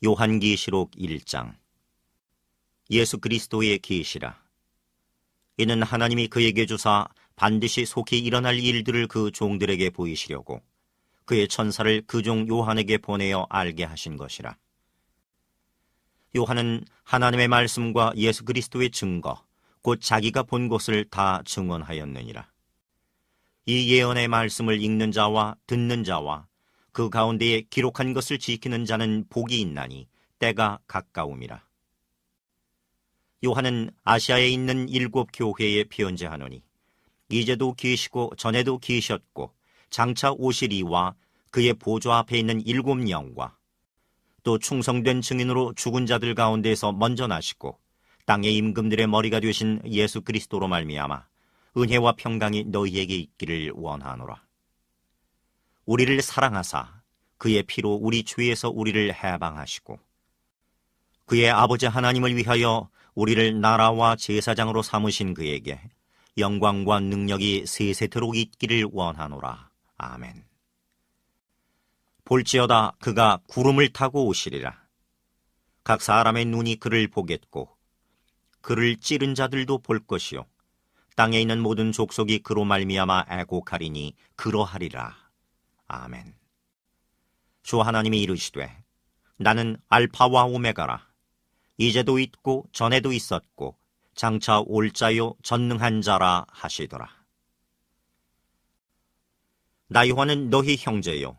요한계시록 1장. 예수 그리스도의 계시라. 이는 하나님이 그에게 주사 반드시 속히 일어날 일들을 그 종들에게 보이시려고 그의 천사를 그 종 요한에게 보내어 알게 하신 것이라. 요한은 하나님의 말씀과 예수 그리스도의 증거, 곧 자기가 본 것을 다 증언하였느니라. 이 예언의 말씀을 읽는 자와 듣는 자와 그 가운데에 기록한 것을 지키는 자는 복이 있나니 때가 가까움이라. 요한은 아시아에 있는 7 교회에 편지하노니 이제도 계시고 전에도 계셨고 장차 오시리와 그의 보좌 앞에 있는 7 영과 또 충성된 증인으로 죽은 자들 가운데서 먼저 나시고 땅의 임금들의 머리가 되신 예수 그리스도로 말미암아 은혜와 평강이 너희에게 있기를 원하노라. 우리를 사랑하사 그의 피로 우리 죄에서 우리를 해방하시고 그의 아버지 하나님을 위하여 우리를 나라와 제사장으로 삼으신 그에게 영광과 능력이 세세토록 있기를 원하노라. 아멘. 볼지어다 그가 구름을 타고 오시리라. 각 사람의 눈이 그를 보겠고 그를 찌른 자들도 볼 것이요 땅에 있는 모든 족속이 그로 말미암아 애곡하리니 그러하리라. 아멘. 주 하나님이 이르시되 나는 알파와 오메가라. 이제도 있고 전에도 있었고 장차 올 자요 전능한 자라 하시더라. 나 요한은 너희 형제요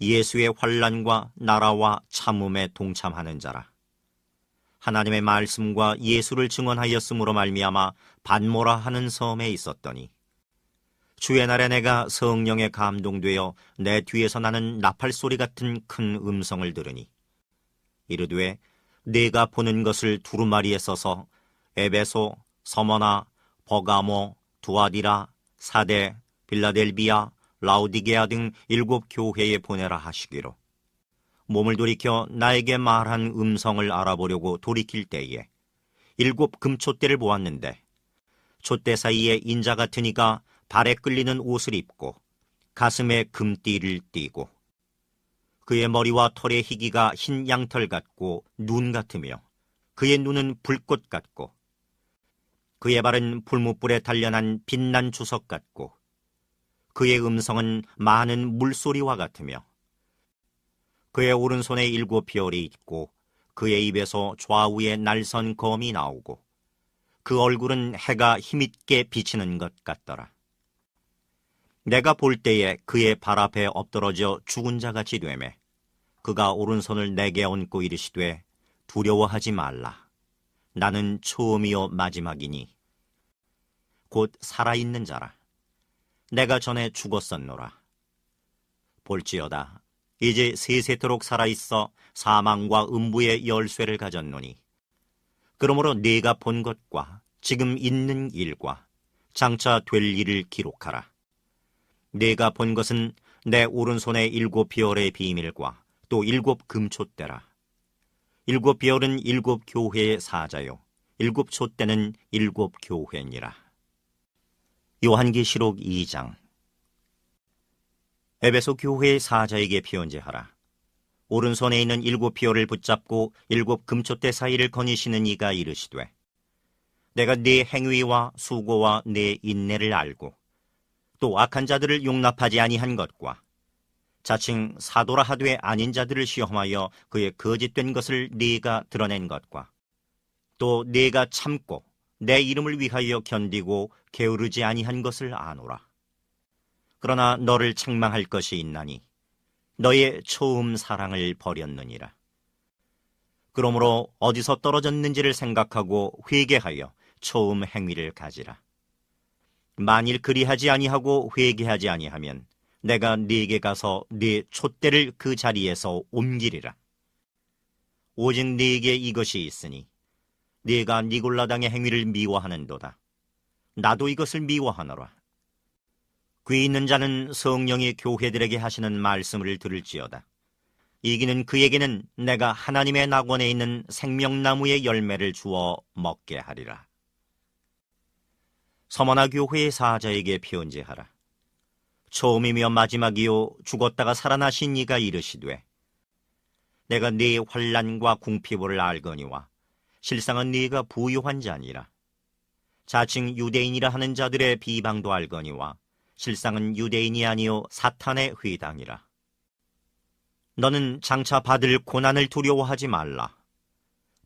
예수의 환난과 나라와 참음에 동참하는 자라. 하나님의 말씀과 예수를 증언하였으므로 말미암아 반모라 하는 섬에 있었더니 주의 날에 내가 성령에 감동되어 내 뒤에서 나는 나팔 소리 같은 큰 음성을 들으니 이르되 내가 보는 것을 두루마리에 써서 에베소, 서머나, 버가모, 두아디라, 사데, 빌라델비아, 라우디게아 등 7 교회에 보내라 하시기로 몸을 돌이켜 나에게 말한 음성을 알아보려고 돌이킬 때에 7 금촛대를 보았는데 촛대 사이에 인자 같은 이가 발에 끌리는 옷을 입고 가슴에 금띠를 띠고 그의 머리와 털의 희기가 흰 양털 같고 눈 같으며 그의 눈은 불꽃 같고 그의 발은 불뭇불에 단련한 빛난 주석 같고 그의 음성은 많은 물소리와 같으며 그의 오른손에 7 별이 있고 그의 입에서 좌우에 날선 검이 나오고 그 얼굴은 해가 힘있게 비치는 것 같더라. 내가 볼 때에 그의 발 앞에 엎드러져 죽은 자같이 되매 그가 오른손을 내게 얹고 이르시되 두려워하지 말라. 나는 처음이요 마지막이니 곧 살아있는 자라. 내가 전에 죽었었노라. 볼지어다 이제 세세토록 살아있어 사망과 음부의 열쇠를 가졌노니 그러므로 네가 본 것과 지금 있는 일과 장차 될 일을 기록하라. 네가 본 것은 내 오른손의 7 별의 비밀과 또 7 금촛대라. 7 별은 7 교회의 사자요 7 촛대는 7 교회니라. 요한계시록 2장. 에베소 교회의 사자에게 편지하라. 오른손에 있는 7 별을 붙잡고 7 금촛대 사이를 거니시는 이가 이르시되 내가 네 행위와 수고와 네 인내를 알고 또 악한 자들을 용납하지 아니한 것과 자칭 사도라 하되 아닌 자들을 시험하여 그의 거짓된 것을 네가 드러낸 것과 또 네가 참고 내 이름을 위하여 견디고 게으르지 아니한 것을 아노라. 그러나 너를 책망할 것이 있나니 너의 처음 사랑을 버렸느니라. 그러므로 어디서 떨어졌는지를 생각하고 회개하여 처음 행위를 가지라. 만일 그리하지 아니하고 회개하지 아니하면 내가 네게 가서 네 촛대를 그 자리에서 옮기리라. 오직 네게 이것이 있으니 네가 니골라당의 행위를 미워하는도다. 나도 이것을 미워하노라. 귀 있는 자는 성령이 교회들에게 하시는 말씀을 들을지어다. 이기는 그에게는 내가 하나님의 낙원에 있는 생명나무의 열매를 주어 먹게 하리라. 서머나 교회의 사자에게 편지하라. 처음이며 마지막이요 죽었다가 살아나신 이가 이르시되 내가 네 환난과 궁핍을 알거니와 실상은 네가 부유한 자니라. 자칭 유대인이라 하는 자들의 비방도 알거니와 실상은 유대인이 아니요 사탄의 회당이라. 너는 장차 받을 고난을 두려워하지 말라.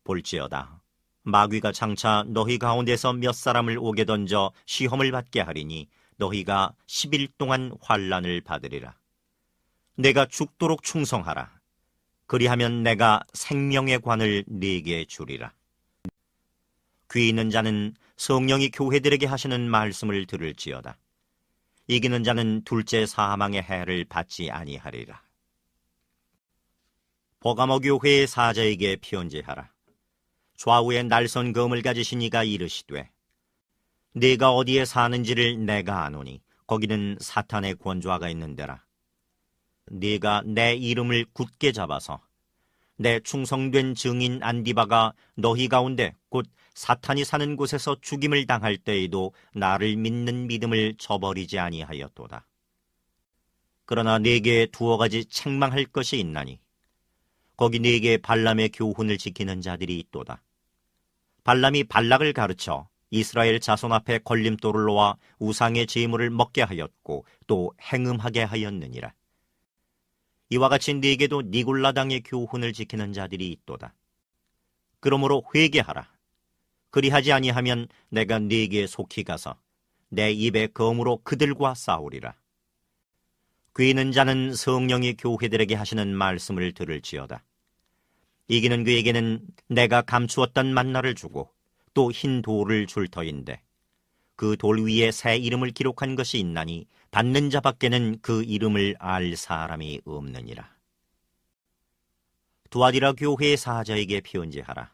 볼지어다 마귀가 장차 너희 가운데서 몇 사람을 옥에 던져 시험을 받게 하리니 너희가 10일 동안 환난을 받으리라. 내가 죽도록 충성하라. 그리하면 내가 생명의 관을 네게 주리라. 귀 있는 자는 성령이 교회들에게 하시는 말씀을 들을지어다. 이기는 자는 둘째 사망의 해를 받지 아니하리라. 버가모 교회의 사자에게 편지하라. 좌우에 날선 검을 가지신 이가 이르시되 네가 어디에 사는지를 내가 아노니 거기는 사탄의 권좌가 있는 데라. 네가 내 이름을 굳게 잡아서 내 충성된 증인 안디바가 너희 가운데 곧 사탄이 사는 곳에서 죽임을 당할 때에도 나를 믿는 믿음을 저버리지 아니하였도다. 그러나 네게 두어 가지 책망할 것이 있나니 거기 네게 발람의 교훈을 지키는 자들이 있도다. 발람이 발락을 가르쳐 이스라엘 자손 앞에 걸림돌을 놓아 우상의 제물을 먹게 하였고 또 행음하게 하였느니라. 이와 같이 네게도 니골라당의 교훈을 지키는 자들이 있도다. 그러므로 회개하라. 그리하지 아니하면 내가 네게 속히 가서 내 입의 검으로 그들과 싸우리라. 귀 있는 자는 성령이 교회들에게 하시는 말씀을 들을지어다. 이기는 그에게는 내가 감추었던 만나를 주고 또 흰 돌을 줄 터인데 그 돌 위에 새 이름을 기록한 것이 있나니 받는 자밖에는 그 이름을 알 사람이 없느니라. 두아디라 교회의 사자에게 편지하라.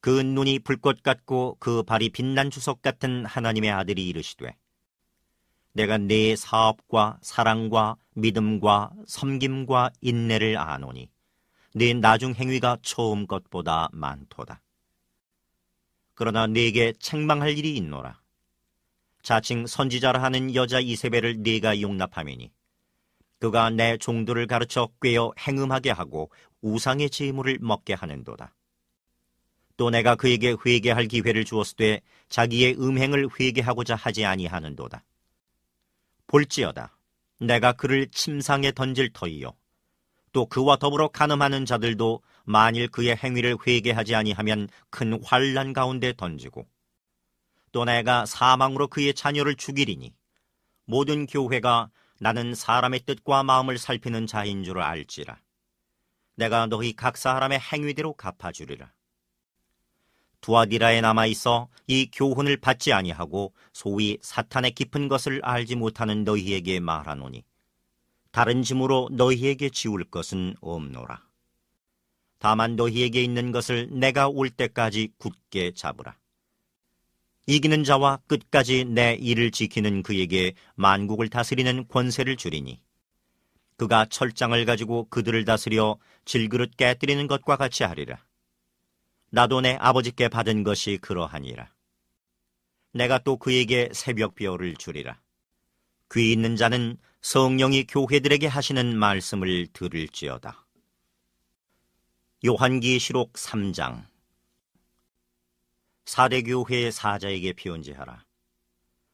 그 눈이 불꽃 같고 그 발이 빛난 주석 같은 하나님의 아들이 이르시되 내가 네 사업과 사랑과 믿음과 섬김과 인내를 아노니 네 나중 행위가 처음 것보다 많도다. 그러나 네게 책망할 일이 있노라. 자칭 선지자라 하는 여자 이세벨을 네가 용납함이니 그가 내 종들을 가르쳐 꿰어 행음하게 하고 우상의 제물을 먹게 하는도다. 또 내가 그에게 회개할 기회를 주었으되 자기의 음행을 회개하고자 하지 아니하는도다. 볼지어다 내가 그를 침상에 던질 터이요 또 그와 더불어 간음하는 자들도 만일 그의 행위를 회개하지 아니하면 큰 환난 가운데 던지고 또 내가 사망으로 그의 자녀를 죽이리니 모든 교회가 나는 사람의 뜻과 마음을 살피는 자인 줄 알지라. 내가 너희 각 사람의 행위대로 갚아주리라. 두아디라에 남아있어 이 교훈을 받지 아니하고 소위 사탄의 깊은 것을 알지 못하는 너희에게 말하노니 다른 짐으로 너희에게 지울 것은 없노라. 다만 너희에게 있는 것을 내가 올 때까지 굳게 잡으라. 이기는 자와 끝까지 내 일을 지키는 그에게 만국을 다스리는 권세를 주리니 그가 철장을 가지고 그들을 다스려 질그릇 깨뜨리는 것과 같이 하리라. 나도 내 아버지께 받은 것이 그러하니라. 내가 또 그에게 새벽별을 주리라. 귀 있는 자는 성령이 교회들에게 하시는 말씀을 들을지어다. 요한계시록 3장. 사대교회의 사자에게 편지하라.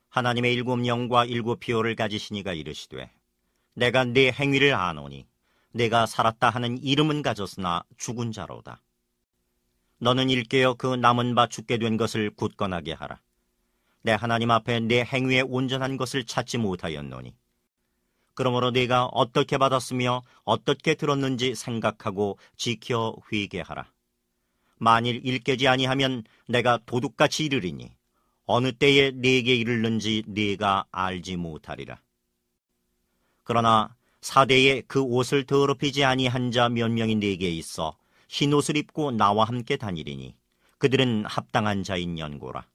하나님의 7 영과 7 피오를 가지신 이가 이르시되 내가 네 행위를 아노니 내가 살았다 하는 이름은 가졌으나 죽은 자로다. 너는 일깨어 그 남은 바 죽게 된 것을 굳건하게 하라. 내 하나님 앞에 내 행위의 온전한 것을 찾지 못하였노니 그러므로 네가 어떻게 받았으며 어떻게 들었는지 생각하고 지켜 회개하라. 만일 일깨지 아니하면 내가 도둑같이 이르리니 어느 때에 네게 이르는지 네가 알지 못하리라. 그러나 사대에 그 옷을 더럽히지 아니한 자 몇 명이 네게 있어 흰 옷을 입고 나와 함께 다니리니 그들은 합당한 자인 연고라.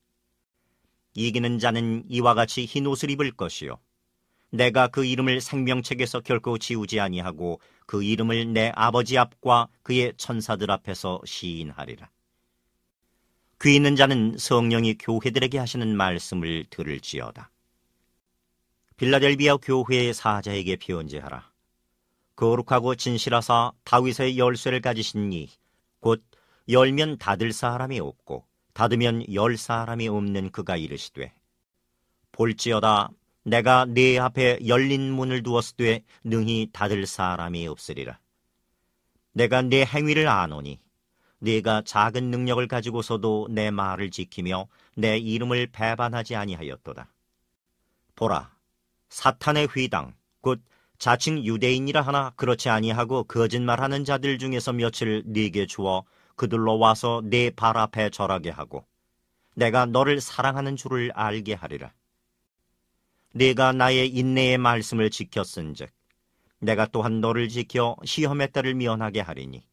이기는 자는 이와 같이 흰 옷을 입을 것이요 내가 그 이름을 생명책에서 결코 지우지 아니하고 그 이름을 내 아버지 앞과 그의 천사들 앞에서 시인하리라. 귀 있는 자는 성령이 교회들에게 하시는 말씀을 들을지어다. 빌라델비아 교회의 사자에게 편지하라. 거룩하고 진실하사 다윗의 열쇠를 가지신 이 곧 열면 닫을 사람이 없고 닫으면 열 사람이 없는 그가 이르시되 볼지어다 내가 네 앞에 열린 문을 두었으되 능히 닫을 사람이 없으리라. 내가 네 행위를 아노니 네가 작은 능력을 가지고서도 내 말을 지키며 내 이름을 배반하지 아니하였도다. 보라, 사탄의 휘당 곧 자칭 유대인이라 하나 그렇지 아니하고 거짓말하는 자들 중에서 며칠 네게 주어 그들로 와서 네 발 앞에 절하게 하고 내가 너를 사랑하는 줄을 알게 하리라. 네가 나의 인내의 말씀을 지켰은즉 내가 또한 너를 지켜 시험의 때를 면하게 하리니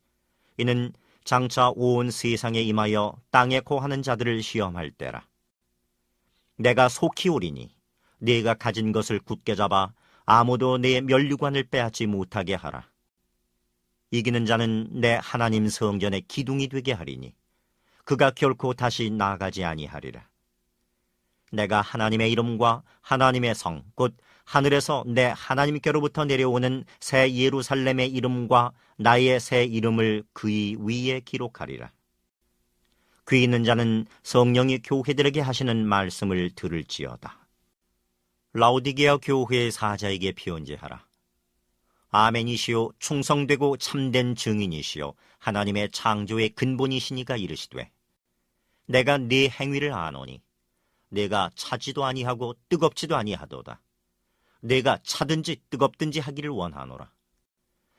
이는 장차 온 세상에 임하여 땅에 고하는 자들을 시험할 때라. 내가 속히 오리니 네가 가진 것을 굳게 잡아 아무도 네 면류관을 빼앗지 못하게 하라. 이기는 자는 내 하나님 성전의 기둥이 되게 하리니 그가 결코 다시 나가지 아니하리라. 내가 하나님의 이름과 하나님의 성 곧 하늘에서 내 하나님께로부터 내려오는 새 예루살렘의 이름과 나의 새 이름을 그의 위에 기록하리라. 귀 있는 자는 성령이 교회들에게 하시는 말씀을 들을지어다. 라오디게아 교회의 사자에게 편지하라. 아멘이시오 충성되고 참된 증인이시오 하나님의 창조의 근본이시니가 이르시되 내가 네 행위를 아노니 내가 차지도 아니하고 뜨겁지도 아니하도다. 내가 차든지 뜨겁든지 하기를 원하노라.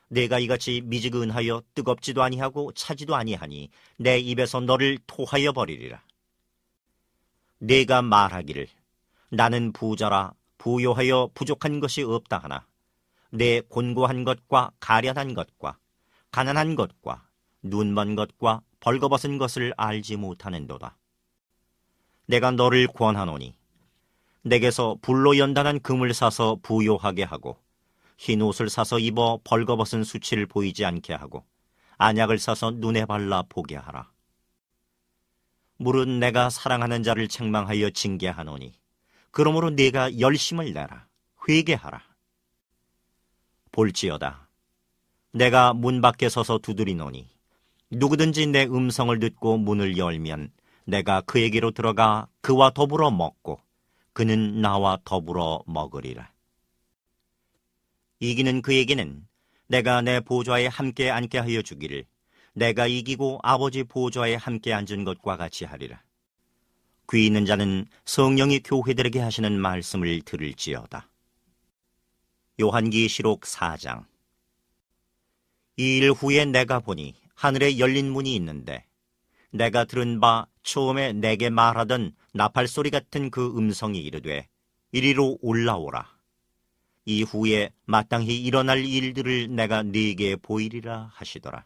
내가 이같이 미지근하여 뜨겁지도 아니하고 차지도 아니하니 내 입에서 너를 토하여 버리리라. 내가 말하기를 나는 부자라 부요하여 부족한 것이 없다 하나 내 곤고한 것과 가련한 것과 가난한 것과 눈먼 것과 벌거벗은 것을 알지 못하는도다. 내가 너를 권하노니 내게서 불로 연단한 금을 사서 부요하게 하고 흰 옷을 사서 입어 벌거벗은 수치를 보이지 않게 하고 안약을 사서 눈에 발라 보게 하라. 무릇 내가 사랑하는 자를 책망하여 징계하노니 그러므로 네가 열심을 내라 회개하라. 볼지어다 내가 문 밖에 서서 두드리노니 누구든지 내 음성을 듣고 문을 열면 내가 그에게로 들어가 그와 더불어 먹고 그는 나와 더불어 먹으리라. 이기는 그에게는 내가 내 보좌에 함께 앉게 하여 주기를 내가 이기고 아버지 보좌에 함께 앉은 것과 같이 하리라. 귀 있는 자는 성령이 교회들에게 하시는 말씀을 들을지어다. 요한계시록 4장. 이 일 후에 내가 보니 하늘에 열린 문이 있는데 내가 들은 바 처음에 내게 말하던 나팔소리 같은 그 음성이 이르되 이리로 올라오라. 이후에 마땅히 일어날 일들을 내가 네게 보이리라 하시더라.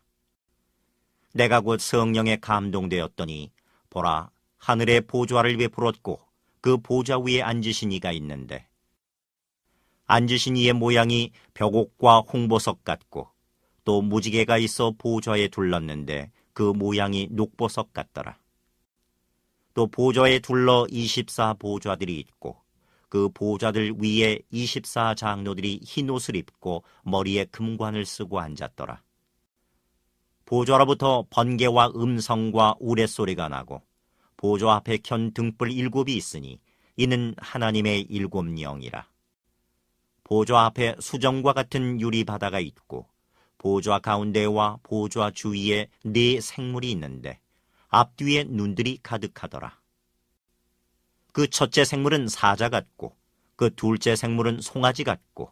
내가 곧 성령에 감동되었더니 보라 하늘에 보좌를 베풀었고 그 보좌 위에 앉으신 이가 있는데 앉으신 이의 모양이 벽옥과 홍보석 같고 또 무지개가 있어 보좌에 둘렀는데 그 모양이 녹보석 같더라. 또 보좌에 둘러 24보좌들이 있고 그 보좌들 위에 24장로들이 흰 옷을 입고 머리에 금관을 쓰고 앉았더라. 보좌로부터 번개와 음성과 우레소리가 나고 보좌 앞에 켠 등불 7이 있으니 이는 하나님의 7 영이라. 보좌 앞에 수정과 같은 유리바다가 있고 보좌 가운데와 보좌 주위에 4 생물이 있는데 앞뒤에 눈들이 가득하더라. 그 첫째 생물은 사자 같고 그 둘째 생물은 송아지 같고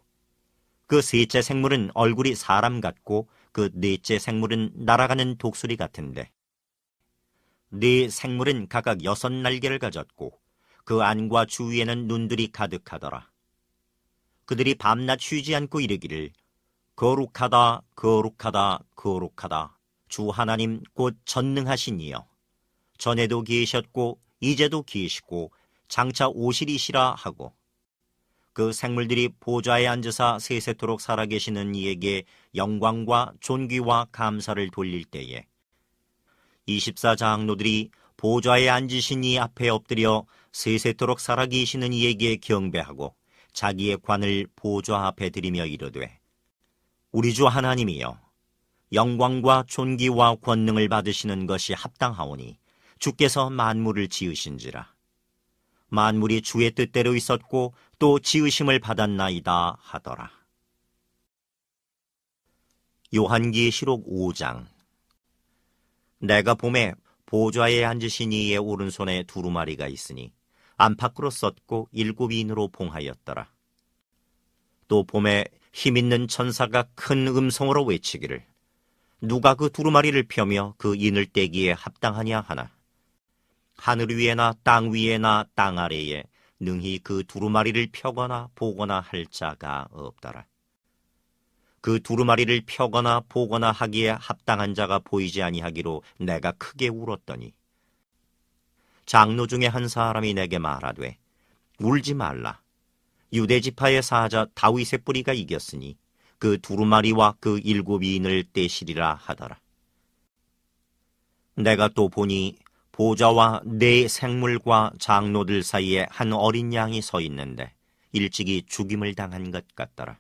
그 셋째 생물은 얼굴이 사람 같고 그 넷째 생물은 날아가는 독수리 같은데 4 생물은 각각 6 날개를 가졌고 그 안과 주위에는 눈들이 가득하더라. 그들이 밤낮 쉬지 않고 이르기를 거룩하다 거룩하다 거룩하다 주 하나님 곧 전능하신 이여 전에도 계셨고 이제도 계시고 장차 오시리시라 하고 그 생물들이 보좌에 앉으사 세세토록 살아계시는 이에게 영광과 존귀와 감사를 돌릴 때에 24장로들이 보좌에 앉으신 이 앞에 엎드려 세세토록 살아계시는 이에게 경배하고 자기의 관을 보좌 앞에 들이며 이르되 우리 주 하나님이여, 영광과 존귀와 권능을 받으시는 것이 합당하오니 주께서 만물을 지으신지라. 만물이 주의 뜻대로 있었고 또 지으심을 받았나이다 하더라. 요한계시록 5장. 내가 봄에 보좌에 앉으신 이의 오른손에 두루마리가 있으니 안팎으로 썼고 7인으로 봉하였더라. 또 봄에 힘있는 천사가 큰 음성으로 외치기를, 누가 그 두루마리를 펴며 그 인을 떼기에 합당하냐 하나. 하늘 위에나 땅 위에나 땅 아래에 능히 그 두루마리를 펴거나 보거나 할 자가 없더라. 그 두루마리를 펴거나 보거나 하기에 합당한 자가 보이지 아니하기로 내가 크게 울었더니, 장로 중에 한 사람이 내게 말하되, 울지 말라. 유대 지파의 사자 다윗의 뿌리가 이겼으니 그 두루마리와 그 7인을 떼시리라 하더라. 내가 또 보니 보좌와 네 생물과 장로들 사이에 한 어린 양이 서 있는데 일찍이 죽임을 당한 것 같더라.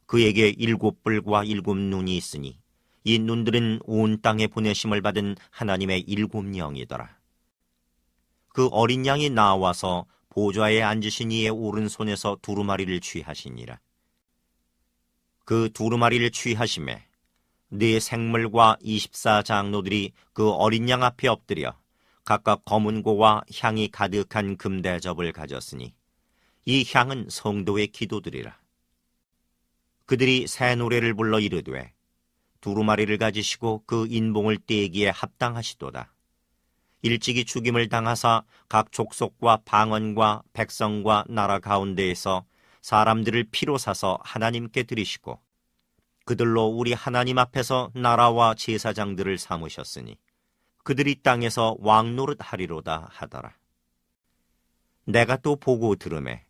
그에게 7뿔과 7눈이 있으니 이 눈들은 온 땅에 보내심을 받은 하나님의 7영이더라. 그 어린 양이 나와서 보좌에 앉으신 이의 오른손에서 두루마리를 취하시니라. 그 두루마리를 취하심에 네 생물과 24장로들이 그 어린 양 앞에 엎드려 각각 검은 고와 향이 가득한 금대접을 가졌으니 이 향은 성도의 기도들이라. 그들이 새 노래를 불러 이르되, 두루마리를 가지시고 그 인봉을 떼기에 합당하시도다. 일찍이 죽임을 당하사 각 족속과 방언과 백성과 나라 가운데에서 사람들을 피로 사서 하나님께 드리시고 그들로 우리 하나님 앞에서 나라와 제사장들을 삼으셨으니 그들이 땅에서 왕노릇 하리로다 하더라. 내가 또 보고 들으매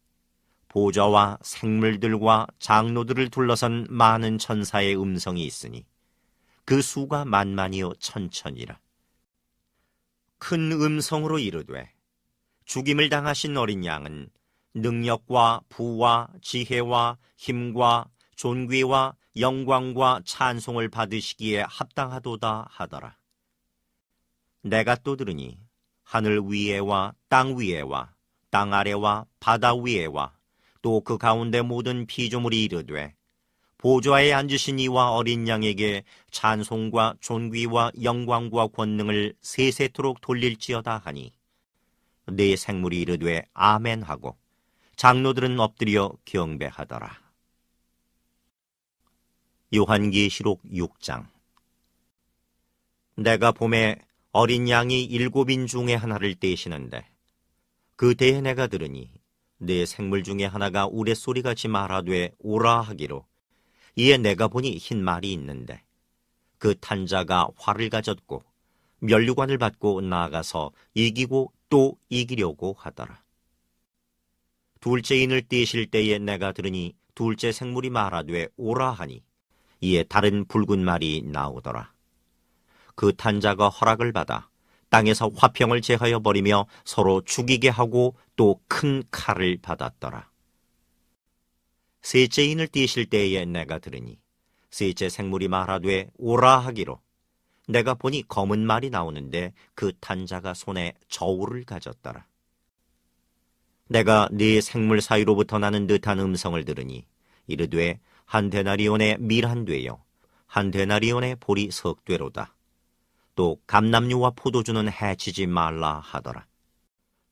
보좌와 생물들과 장로들을 둘러선 많은 천사의 음성이 있으니 그 수가 만만이요 천천이라. 큰 음성으로 이르되, 죽임을 당하신 어린 양은 능력과 부와 지혜와 힘과 존귀와 영광과 찬송을 받으시기에 합당하도다 하더라. 내가 또 들으니 하늘 위에와 땅 위에와 땅 아래와 바다 위에와 또 그 가운데 모든 피조물이 이르되, 보좌에 앉으신 이와 어린 양에게 찬송과 존귀와 영광과 권능을 세세토록 돌릴지어다 하니, 네 생물이 이르되 아멘 하고 장로들은 엎드려 경배하더라. 요한계시록 6장. 내가 봄에 어린 양이 7인 중에 하나를 떼시는데 그 때에 내가 들으니 네 생물 중에 하나가 우레소리같이 말하되 오라 하기로, 이에 내가 보니 흰 말이 있는데 그 탄 자가 활을 가졌고 면류관을 받고 나아가서 이기고 또 이기려고 하더라. 둘째 인을 떼실 때에 내가 들으니 둘째 생물이 말하되 오라 하니 이에 다른 붉은 말이 나오더라. 그 탄 자가 허락을 받아 땅에서 화평을 제하여 버리며 서로 죽이게 하고 또 큰 칼을 받았더라. 셋째 인을 떼실 때에 내가 들으니 셋째 생물이 말하되 오라 하기로, 내가 보니 검은 말이 나오는데 그 탄 자가 손에 저울을 가졌더라. 내가 네 생물 사이로부터 나는 듯한 음성을 들으니 이르되, 한 데나리온의 밀 한 되요 한 데나리온의 보리 석 되로다. 또 감람류와 포도주는 해치지 말라 하더라.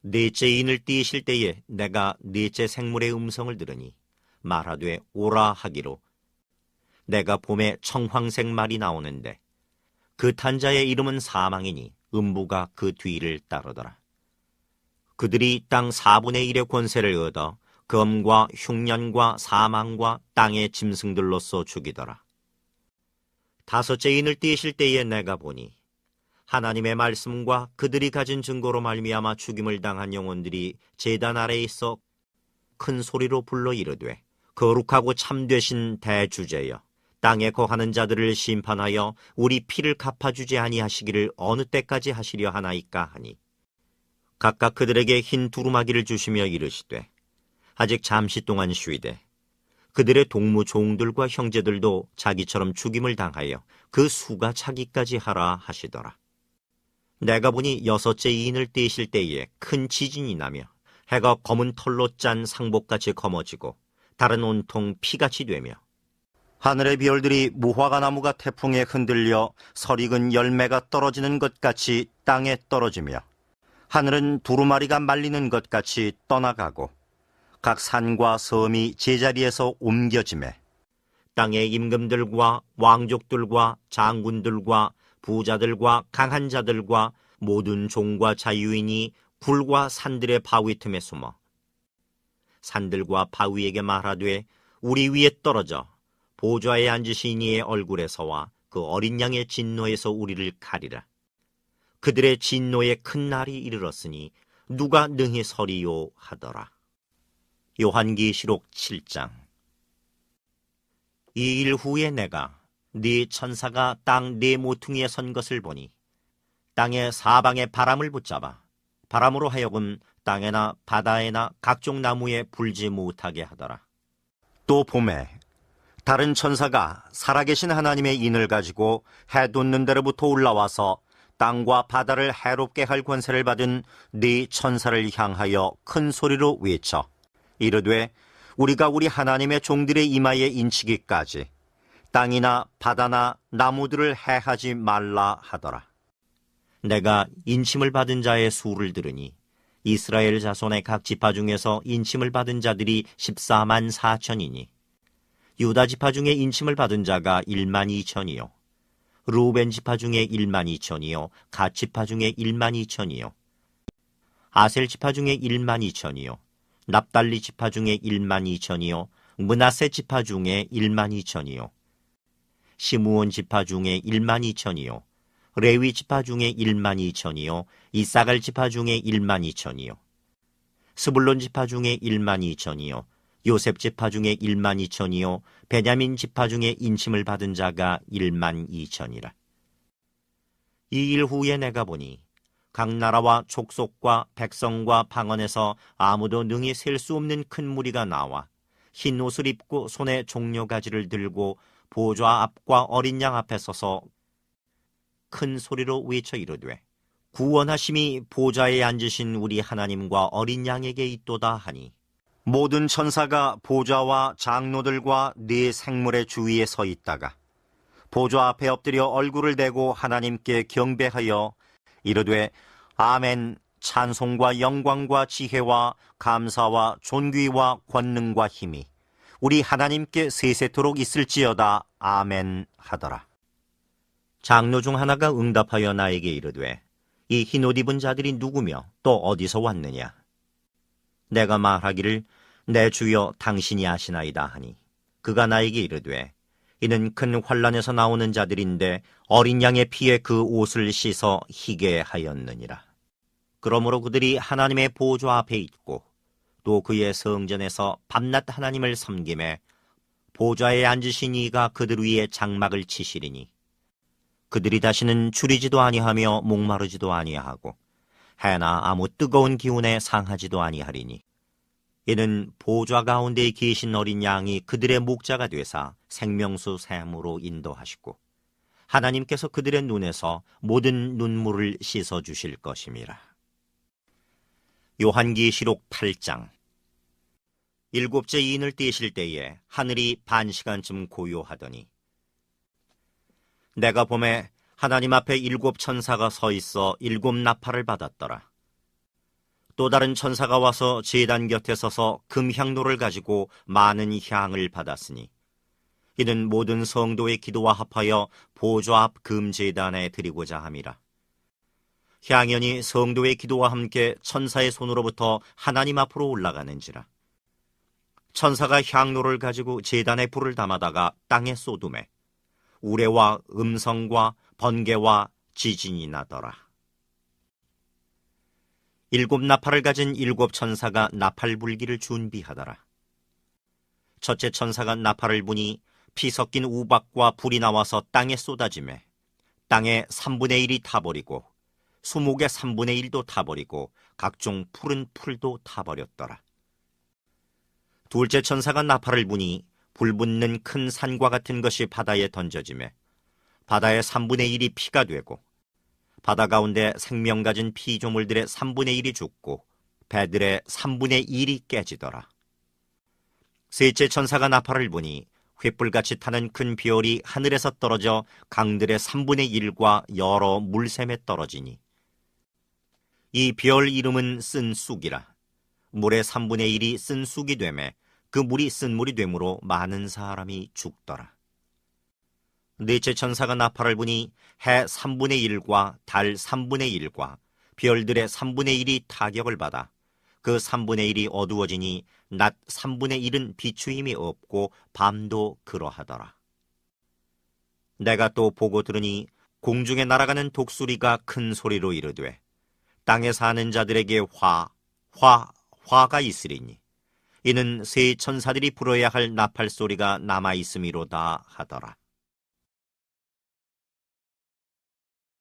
넷째 인을 띄실 때에 내가 넷째 생물의 음성을 들으니 말하되 오라 하기로, 내가 봄에 청황색 말이 나오는데 그 탄자의 이름은 사망이니 음부가 그 뒤를 따르더라. 그들이 땅 4분의 1의 권세를 얻어 검과 흉년과 사망과 땅의 짐승들로서 죽이더라. 다섯째 인을 띄실 때에 내가 보니 하나님의 말씀과 그들이 가진 증거로 말미암아 죽임을 당한 영혼들이 제단 아래에 있어 큰 소리로 불러 이르되, 거룩하고 참되신 대주제여, 땅에 거하는 자들을 심판하여 우리 피를 갚아주지 아니하시기를 어느 때까지 하시려 하나이까 하니, 각각 그들에게 흰 두루마기를 주시며 이르시되, 아직 잠시 동안 쉬되 그들의 동무 종들과 형제들도 자기처럼 죽임을 당하여 그 수가 차기까지 하라 하시더라. 내가 보니 여섯째 이인을 떼실 때에 큰 지진이 나며 해가 검은 털로 짠 상복같이 검어지고 달은 온통 피같이 되며 하늘의 별들이 무화과 나무가 태풍에 흔들려 설익은 열매가 떨어지는 것 같이 땅에 떨어지며 하늘은 두루마리가 말리는 것 같이 떠나가고 각 산과 섬이 제자리에서 옮겨지매 땅의 임금들과 왕족들과 장군들과 부자들과 강한 자들과 모든 종과 자유인이 굴과 산들의 바위 틈에 숨어 산들과 바위에게 말하되 우리 위에 떨어져 보좌에 앉으신 이의 얼굴에서와 그 어린 양의 진노에서 우리를 가리라. 그들의 진노의 큰 날이 이르렀으니 누가 능히 서리요 하더라. 요한계시록 7장. 이 일 후에 내가 네 천사가 땅 네 모퉁이에 선 것을 보니 땅의 사방에 바람을 붙잡아 바람으로 하여금 땅에나 바다에나 각종 나무에 불지 못하게 하더라. 또 봄에 다른 천사가 살아계신 하나님의 인을 가지고 해 돋는 데로부터 올라와서 땅과 바다를 해롭게 할 권세를 받은 네 천사를 향하여 큰 소리로 외쳐 이르되 우리가 우리 하나님의 종들의 이마에 인치기까지 땅이나 바다나 나무들을 해하지 말라 하더라. 내가 인침을 받은 자의 수를 들으니 이스라엘 자손의 각 지파 중에서 인침을 받은 자들이 14만 4천이니 유다 지파 중에 인침을 받은 자가 1만 2천이요 루벤 지파 중에 1만 2천이요 갓 지파 중에 1만 2천이요 아셀 지파 중에 1만 2천이요 납달리 지파 중에 1만 2천이요 므낫세 지파 중에 1만 2천이요 시므온 지파 중에 1만 2천이요 레위 지파 중에 1만 2천이요 이사갈 지파 중에 1만 2천이요 스불론 지파 중에 1만 2천이요 요셉 지파 중에 1만 2천이요 베냐민 지파 중에 인침을 받은 자가 1만 2천이라. 이 일 후에 내가 보니 각 나라와 족속과 백성과 방언에서 아무도 능히 셀 수 없는 큰 무리가 나와 흰 옷을 입고 손에 종려가지를 들고 보좌 앞과 어린 양 앞에 서서 큰 소리로 외쳐 이르되 구원하심이 보좌에 앉으신 우리 하나님과 어린 양에게 있도다 하니 모든 천사가 보좌와 장로들과 네 생물의 주위에 서 있다가 보좌 앞에 엎드려 얼굴을 대고 하나님께 경배하여 이르되 아멘 찬송과 영광과 지혜와 감사와 존귀와 권능과 힘이 우리 하나님께 세세토록 있을지어다 아멘 하더라. 장로 중 하나가 응답하여 나에게 이르되 이 흰옷 입은 자들이 누구며 또 어디서 왔느냐? 내가 말하기를 내 주여 당신이 아시나이다 하니 그가 나에게 이르되 이는 큰 환란에서 나오는 자들인데 어린 양의 피에 그 옷을 씻어 희게 하였느니라. 그러므로 그들이 하나님의 보좌 앞에 있고 또 그의 성전에서 밤낮 하나님을 섬기매 보좌에 앉으신 이가 그들 위에 장막을 치시리니 그들이 다시는 줄이지도 아니하며 목마르지도 아니하고 해나 아무 뜨거운 기운에 상하지도 아니하리니 이는 보좌 가운데 계신 어린 양이 그들의 목자가 되사 생명수 샘으로 인도하시고 하나님께서 그들의 눈에서 모든 눈물을 씻어주실 것임이라. 요한계시록 8장. 일곱째 인을 떼실 때에 하늘이 반시간쯤 고요하더니 내가 보매 하나님 앞에 7 천사가 서 있어 7 나팔을 받았더라. 또 다른 천사가 와서 제단 곁에 서서 금향로를 가지고 많은 향을 받았으니 이는 모든 성도의 기도와 합하여 보좌 앞 금제단에 드리고자 함이라. 향연이 성도의 기도와 함께 천사의 손으로부터 하나님 앞으로 올라가는지라. 천사가 향로를 가지고 제단에 불을 담아다가 땅에 쏟음에 우레와 음성과 번개와 지진이 나더라. 7 나팔을 가진 7 천사가 나팔 불기를 준비하더라. 첫째 천사가 나팔을 부니 피 섞인 우박과 불이 나와서 땅에 쏟아지매 땅의 3분의 1이 타버리고 수목의 3분의 1도 타버리고 각종 푸른 풀도 타버렸더라. 둘째 천사가 나팔을 부니 불붙는 큰 산과 같은 것이 바다에 던져지매 바다의 3분의 1이 피가 되고 바다 가운데 생명 가진 피조물들의 3분의 1이 죽고 배들의 3분의 1이 깨지더라. 셋째 천사가 나팔을 부니 횃불같이 타는 큰 별이 하늘에서 떨어져 강들의 3분의 1과 여러 물샘에 떨어지니 이 별 이름은 쓴 쑥이라. 물의 3분의 1이 쓴 쑥이 되매 그 물이 쓴 물이 되므로 많은 사람이 죽더라. 넷째 천사가 나팔을 부니 해 3분의 1과 달 3분의 1과 별들의 3분의 1이 타격을 받아 그 3분의 1이 어두워지니 낮 3분의 1은 비추임이 없고 밤도 그러하더라. 내가 또 보고 들으니 공중에 날아가는 독수리가 큰 소리로 이르되 땅에 사는 자들에게 화가 있으리니 이는 세 천사들이 불어야 할 나팔 소리가 남아 있음이로다 하더라.